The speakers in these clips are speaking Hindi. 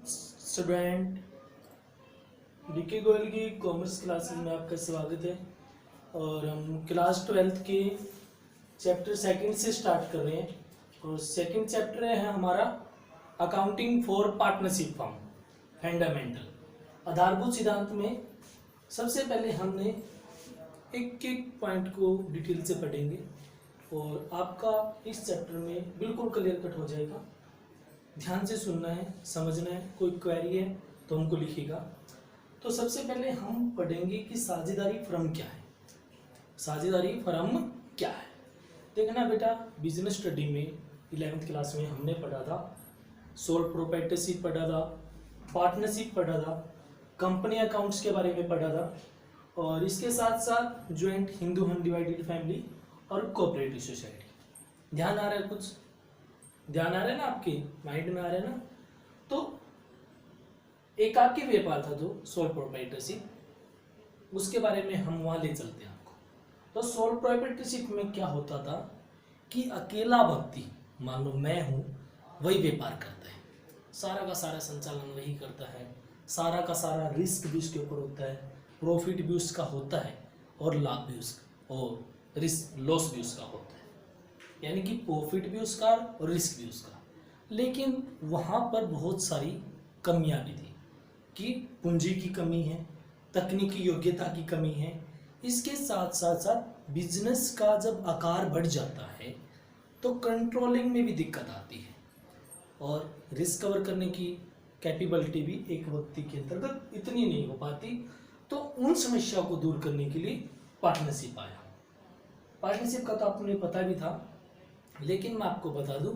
स्टूडेंट डीके गोयल की कॉमर्स क्लासेस में आपका स्वागत है। और हम क्लास 12th के चैप्टर सेकंड से स्टार्ट कर रहे हैं। और सेकंड चैप्टर है हमारा accounting for partnership firm fundamental. आधारभूत सिद्धांत में सबसे पहले हमने एक एक पॉइंट को डिटेल से पढ़ेंगे और आपका इस चैप्टर में बिल्कुल क्लियर कट हो जाएगा। ध्यान से सुनना है, समझना है। कोई क्वेरी है तो हमको लिखिएगा। तो सबसे पहले हम पढ़ेंगे कि साझेदारी फर्म क्या है। साझेदारी फर्म क्या है? देखना बेटा, बिजनेस स्टडी में 11th क्लास में हमने पढ़ा था, सोल प्रोप्राइटरशिप पढ़ा था, पार्टनरशिप पढ़ा था, कंपनी अकाउंट्स के बारे में पढ़ा था, और इसके साथ साथ ज्वाइंट हिंदू अनडिवाइडेड फैमिली और कोऑपरेटिव सोसाइटी। ध्यान आ रहा है? कुछ ध्यान आ रहा है ना? आपके माइंड में आ रहा है ना? तो एकाकी व्यापार था जो सोल प्रोप्राइटरशिप, उसके बारे में हम वहां ले चलते हैं आपको। तो सोल प्रोप्राइटरशिप में क्या होता था कि अकेला व्यक्ति, मान लो मैं हूं, वही व्यापार करता है, सारा का सारा संचालन वही करता है, सारा का सारा रिस्क भी उसके ऊपर होता है, प्रॉफिट भी उसका होता है और लाभ भी उसका, और रिस्क लॉस भी उसका होता है, यानी कि प्रॉफिट भी उसका और रिस्क भी उसका। लेकिन वहाँ पर बहुत सारी कमियां भी थी कि पूंजी की कमी है, तकनीकी योग्यता की कमी है। इसके साथ साथ साथ बिजनेस का जब आकार बढ़ जाता है तो कंट्रोलिंग में भी दिक्कत आती है और रिस्क कवर करने की कैपेबिलिटी भी एक व्यक्ति के अंतर्गत इतनी नहीं हो पाती। तो उन समस्याओं को दूर करने के लिए पार्टनरशिप आया। पार्टनरशिप का तो आपने पता भी था, लेकिन मैं आपको बता दूं,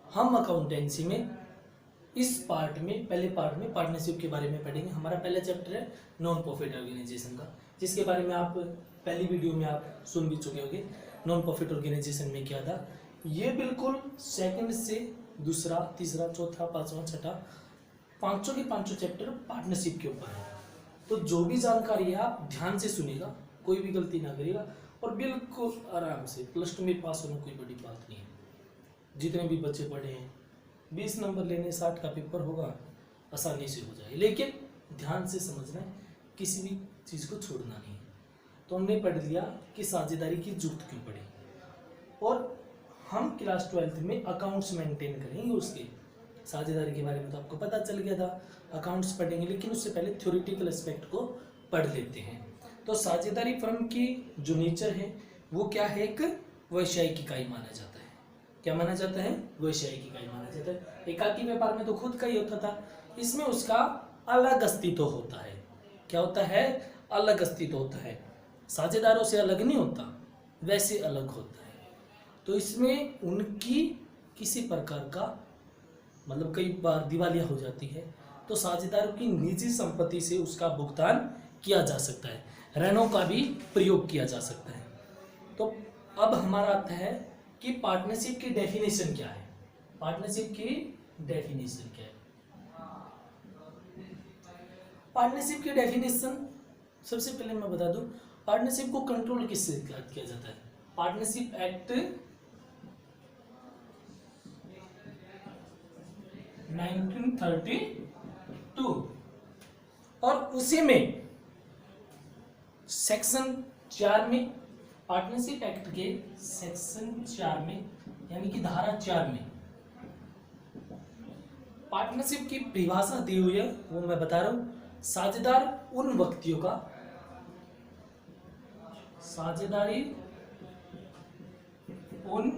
हम अकाउंटेंसी में इस पार्ट में, पहले पार्ट में पार्टनरशिप के बारे में पढ़ेंगे। हमारा पहला चैप्टर है नॉन प्रॉफिट ऑर्गेनाइजेशन का, जिसके बारे में आप पहली वीडियो में आप सुन भी चुके होंगे। नॉन प्रॉफिट ऑर्गेनाइजेशन में क्या था, ये बिल्कुल सेकंड से दूसरा, तीसरा, चौथा, पांचवा, छठा, पांचों के पांचों चैप्टर पार्टनरशिप के ऊपर है। तो जो भी जानकारी है आप ध्यान से सुनिएगा, कोई भी गलती ना करिएगा और बिल्कुल आराम से। प्लस 2 में पास होना कोई बड़ी बात नहीं है। जितने भी बच्चे पढ़े हैं 20 नंबर लेने, 60 का पेपर होगा, आसानी से हो जाए। लेकिन ध्यान से समझना है, किसी भी चीज़ को छोड़ना नहीं है। तो हमने पढ़ लिया कि साझेदारी की जरूरत क्यों पड़ी, और हम क्लास 12th में अकाउंट्स मेंटेन करेंगे। उसके साझेदारी के बारे में तो आपको पता चल गया था, अकाउंट्स पढ़ेंगे, लेकिन उससे पहले थ्योरेटिकल एस्पेक्ट को पढ़ लेते हैं। तो साझेदारी फर्म की जो नेचर है वो क्या है, एक वैश्यायिक इकाई माना जाता है। क्या माना जाता है? वैश्यायिक इकाई माना जाता है। एकाकी व्यापार में तो खुद का ही होता था, इसमें उसका अलग अस्तित्व होता है। क्या होता है? अलग अस्तित्व होता है। साझेदारों से अलग नहीं होता, वैसे अलग होता है। तो इसमें उनकी किसी प्रकार का, मतलब कई बार दिवालिया हो जाती है, तो साझेदारों की निजी संपत्ति से उसका भुगतान किया जा सकता है, ऋणों का भी प्रयोग किया जा सकता है। तो अब हमारा आता है कि पार्टनरशिप की डेफिनेशन क्या है। पार्टनरशिप की डेफिनेशन क्या है? पार्टनरशिप की डेफिनेशन सबसे पहले मैं बता दूं, पार्टनरशिप को कंट्रोल किससे किया जाता है? पार्टनरशिप एक्ट 1932, और उसी में सेक्शन 4 में, पार्टनरशिप एक्ट के सेक्शन 4 में, यानी कि धारा 4 में पार्टनरशिप की परिभाषा दी हुई है। वो मैं बता रहा हूं, साझेदार उन व्यक्तियों का, साझेदारी उन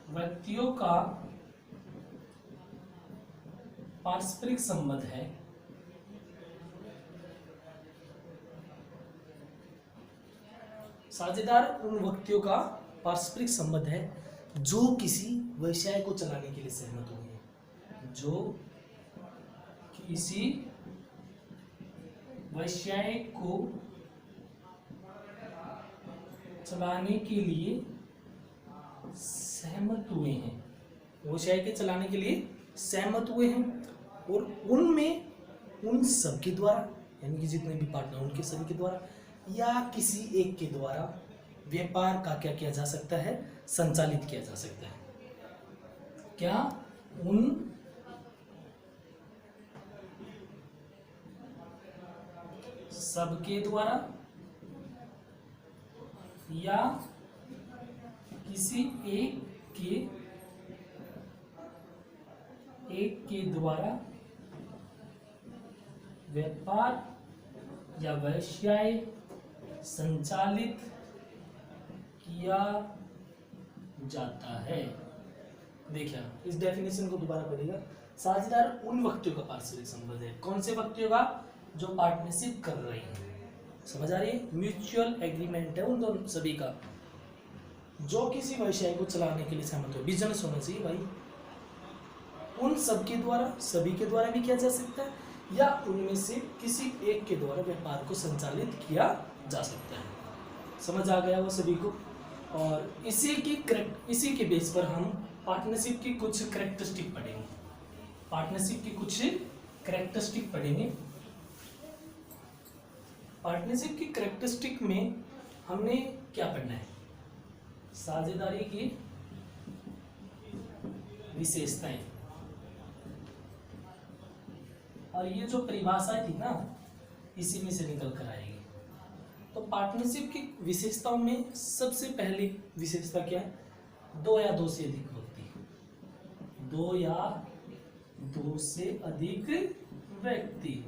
व्यक्तियों का पारस्परिक संबंध है साझेदार उन व्यक्तियों का पारस्परिक संबंध है जो किसी व्यवसाय को चलाने के लिए सहमत हुए हैं। जो किसी व्यवसाय को चलाने के लिए सहमत हुए हैं, व्यवसाय के चलाने के लिए सहमत हुए हैं, और उनमें उन सब के द्वारा, यानी कि जितने भी पार्टनर उनके सभी के द्वारा या किसी एक के द्वारा व्यापार का क्या किया जा सकता है? संचालित किया जा सकता है। क्या? उन सबके द्वारा या किसी एक के द्वारा व्यापार या व्यवसाय संचालित किया जाता है। देखिए इस डेफिनेशन को दोबारा पढ़िएगा। साझेदार उन व्यक्तियों का पारस्परिक संबंध है। कौन से व्यक्तियों का? जो पार्टनरशिप कर रहे हैं। समझ आ रही है? म्यूचुअल एग्रीमेंट है उन दोनों सभी का, जो किसी व्यवसाय को चलाने के लिए सहमत हो। बिजनेस होना चाहिए भाई। उन सबके द्वारा, सभी के द्वारा भी किया जा सकता है, या उनमें से किसी एक के द्वारा व्यापार को संचालित किया जा सकता है। समझ आ गया वो सभी को? और इसी के बेस पर हम पार्टनरशिप की कुछ कैरेक्टरिस्टिक पढ़ेंगे। पार्टनरशिप की कुछ कैरेक्टरिस्टिक पढ़ेंगे। पार्टनरशिप की कैरेक्टरिस्टिक में हमने क्या पढ़ना है? साझेदारी की विशेषताएं। और ये जो परिभाषा थी ना, इसी में से निकल कर आएगी। तो पार्टनरशिप की विशेषताओं में सबसे पहली विशेषता क्या है? दो या दो से अधिक व्यक्ति। दो या दो से अधिक व्यक्ति,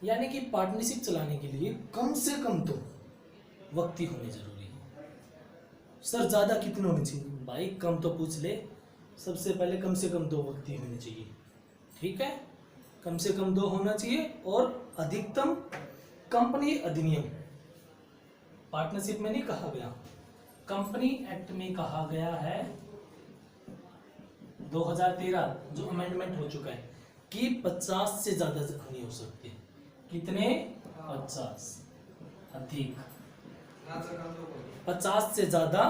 यानी कि पार्टनरशिप चलाने के लिए कम से कम दो व्यक्ति होने जरूरी है। सर ज्यादा कितने होने चाहिए? भाई कम तो पूछ ले। सबसे पहले कम से कम दो व्यक्ति होने चाहिए। ठीक है, कम से कम दो होना चाहिए। और अधिकतम कंपनी अधिनियम, पार्टनरशिप में नहीं कहा गया, कंपनी एक्ट में कहा गया है 2013 जो अमेंडमेंट हो चुका है कि 50 से ज्यादा नहीं हो सकते। कितने? 50। अधिक 50 से ज्यादा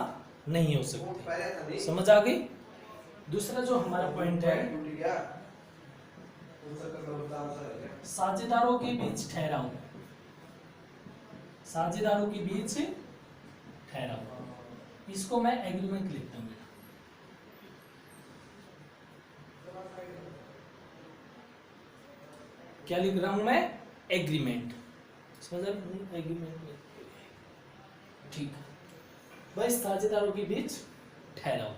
नहीं हो सकते। समझ आ गई? दूसरा जो हमारा पॉइंट है, साझेदारों के बीच ठहराव। साझेदारों के बीच ठहराव, इसको मैं एग्रीमेंट लिखता हूं। क्या लिख रहा हूं मैं? एग्रीमेंट। समझ आ रही? एग्रीमेंट। ठीक है भाई, साझेदारों के बीच ठहराव।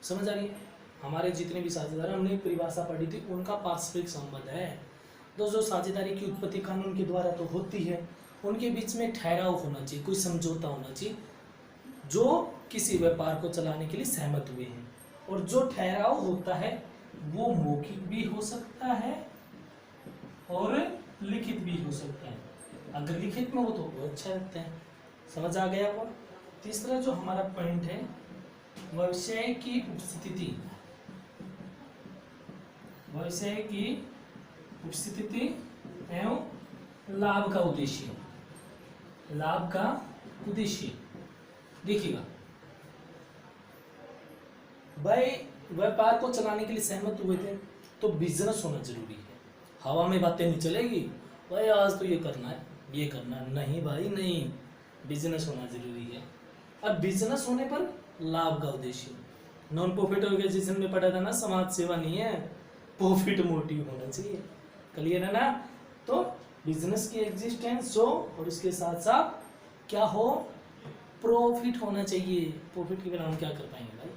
समझ आ रही है? हमारे जितने भी साझेदार, हमने परिभाषा पढ़ी थी, उनका पारस्परिक संबंध है। तो जो साझेदारी की उत्पत्ति कानून के द्वारा तो होती है, उनके बीच में ठहराव होना चाहिए, कोई समझौता होना चाहिए, जो किसी व्यापार को चलाने के लिए सहमत हुए हैं। और जो ठहराव होता है वो मौखिक भी हो सकता है और लिखित भी हो सकता है। अगर लिखित में हो तो बहुत अच्छा लगता है। समझ आ गया वो? तीसरा जो हमारा पॉइंट है, व्यवसाय की उपस्थिति। व्यवसाय की उपस्थिति एवं लाभ का उद्देश्य। लाभ का उद्देश्य देखिएगा भाई, व्यापार को चलाने के लिए सहमत हुए थे तो बिजनेस होना जरूरी है। हवा में बातें नहीं चलेगी भाई, आज तो ये करना है, ये करना है। नहीं भाई नहीं, बिजनेस होना जरूरी है। अब बिजनेस होने पर लाभ का उद्देश्य, नॉन प्रॉफिट ऑर्गेनाइजेशन में पढ़ा था ना, समाज सेवा नहीं है, प्रॉफिट मोटिव होना चाहिए। क्लियर है ना? तो बिजनेस की एग्जिस्टेंस हो और इसके साथ साथ क्या हो? प्रॉफिट होना चाहिए। प्रॉफिट के बिना हम क्या कर पाएंगे भाई?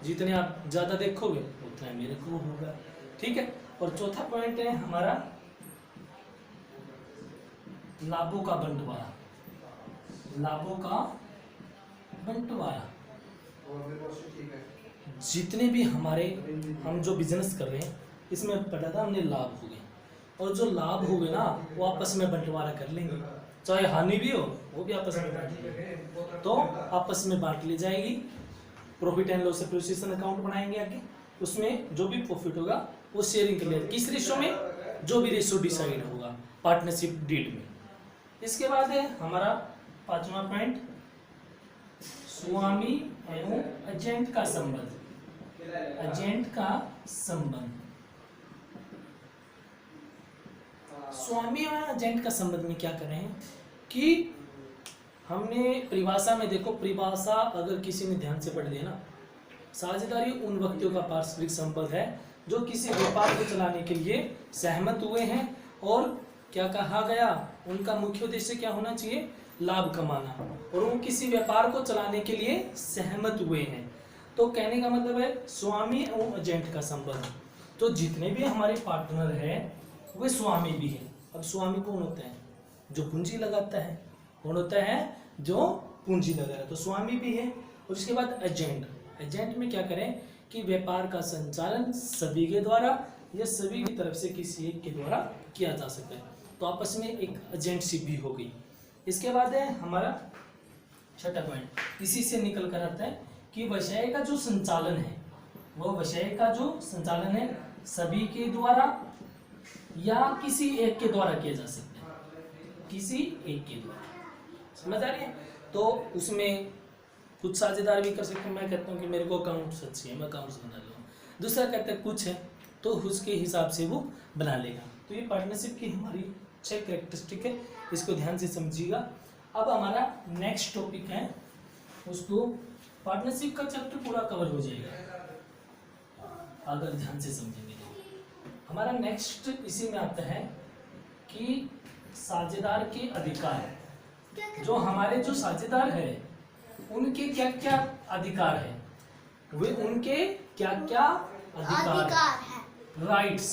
जितने आप ज्यादा देखोगे उतना मेरे को होगा। ठीक है। और चौथा पॉइंट है हमारा लाभों का बंटवारा। लाभों का बंटवारा, जितने भी हम जो बिजनेस कर रहे हैं इसमें पढ़ा था हमने, लाभ हो गए, और जो लाभ हो गए ना वो आपस में बंटवारा कर लेंगे, चाहे हानि भी हो वो भी आपस में बांट लेंगे। तो आपस में बांट ली जाएगी। Profit and loss appreciation account बनाएंगे आगे, उसमें जो भी प्रॉफिट होगा वो शेयरिंग कर लेंगे। किस रेशो में? जो भी रेशो डिसाइड होगा पार्टनरशिप डीड में। इसके बाद है हमारा पांचवा पॉइंट, स्वामी एवं एजेंट का संबंध। एजेंट का संबंध, स्वामी और एजेंट का संबंध में क्या कर रहे हैं कि हमने परिभाषा में देखो, परिभाषा अगर किसी ने ध्यान से पढ़ लिया ना, साझेदारी उन व्यक्तियों का पारस्परिक संबंध है जो किसी व्यापार को चलाने के लिए सहमत हुए हैं और क्या कहा गया, उनका मुख्य उद्देश्य क्या होना चाहिए, लाभ कमाना, और वो किसी व्यापार को चलाने के लिए सहमत हुए हैं। तो कहने का मतलब है स्वामी और एजेंट का संबंध। तो जितने भी हमारे पार्टनर हैं वे स्वामी भी हैं। अब स्वामी कौन होता है, जो पूंजी लगाता है। कौन होता है, जो पूंजी लगा है, तो स्वामी भी है। और उसके बाद एजेंट, एजेंट में क्या करें कि व्यापार का संचालन सभी के द्वारा या सभी की तरफ से किसी एक के द्वारा किया जा सकता है। तो आपस में एक एजेंटशिप भी हो गई। इसके बाद है हमारा छठा पॉइंट, इसी से निकल कर आता है कि विषय का जो संचालन है, वो विषय का जो संचालन है सभी के द्वारा या किसी एक के द्वारा किया जा सकता है, किसी एक के द्वारा। समझ आ रही है। तो उसमें कुछ साझेदार भी कर सकते हैं। मैं कहता हूँ कि मेरे को अकाउंट्स अच्छी है, मैं अकाउंट्स बना लूँगा, दूसरा कहता है कुछ है, तो उसके हिसाब से वो बना लेगा। तो ये पार्टनरशिप की हमारी 6 कैरेक्टरिस्टिक है, इसको ध्यान से समझिएगा। अब हमारा नेक्स्ट टॉपिक है, उसको पार्टनरशिप का चैप्टर पूरा कवर हो जाएगा अगर ध्यान से समझेंगे तो। हमारा नेक्स्ट इसी में आता है कि साझेदार के अधिकार। जो हमारे जो साझेदार है उनके क्या क्या अधिकार है, वे उनके क्या क्या अधिकार है, राइट्स।